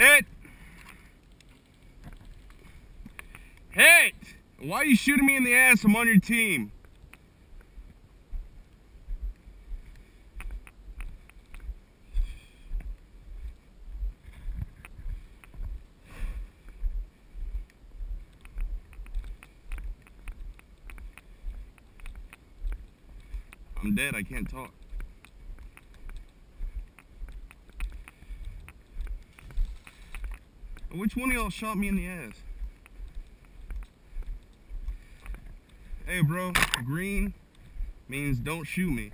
Hit! Hit! Why are you shooting me in the ass? I'm on your team. I'm dead, I can't talk. Which one of y'all shot me in the ass? Hey bro, green means don't shoot me.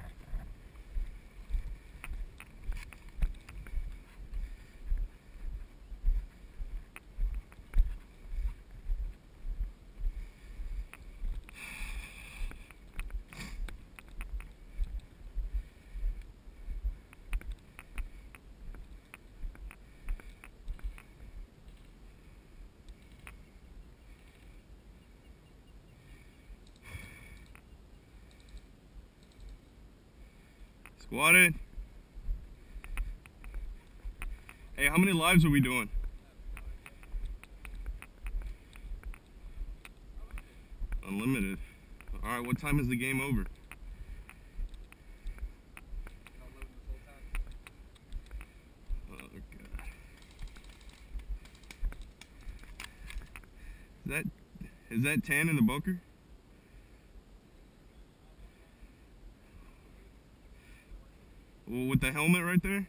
Squatted. Hey, how many lives are we doing? Unlimited. Alright, what time is the game over? Oh god. Is that tan in the bunker? Well, with the helmet right there?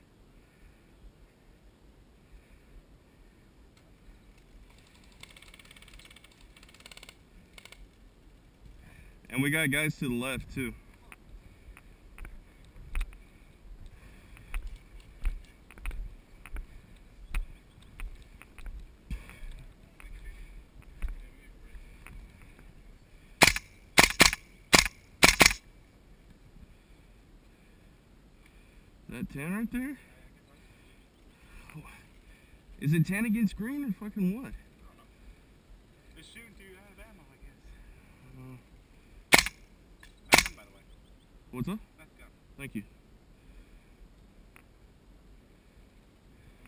And we got guys to the left too. That tan right there? Is it tan against green or fucking what? Just shooting through out of ammo, I guess. Nice gun, by the way. What's up? Nice gun. Thank you.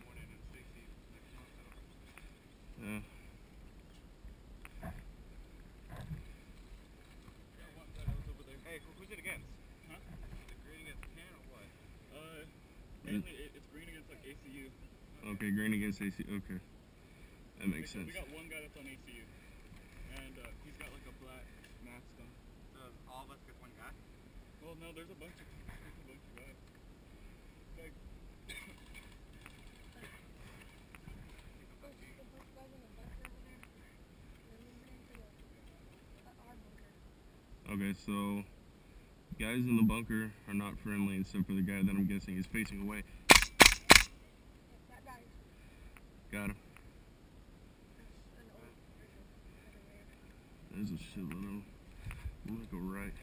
More than 60 next month, so. Yeah. Hey, who's it against? Huh? Is it green against tan or what? Mainly it's green against like ACU. Okay, green against AC. Okay. That makes sense. We got one guy that's on ACU. And he's got like a black mask on. So all of us get one guy? Well, no, there's a bunch of guys. Like, Okay, so guys in the bunker are not friendly except for the guy that I'm guessing is facing away. Got him. There's a shitload of them. I'm gonna go right.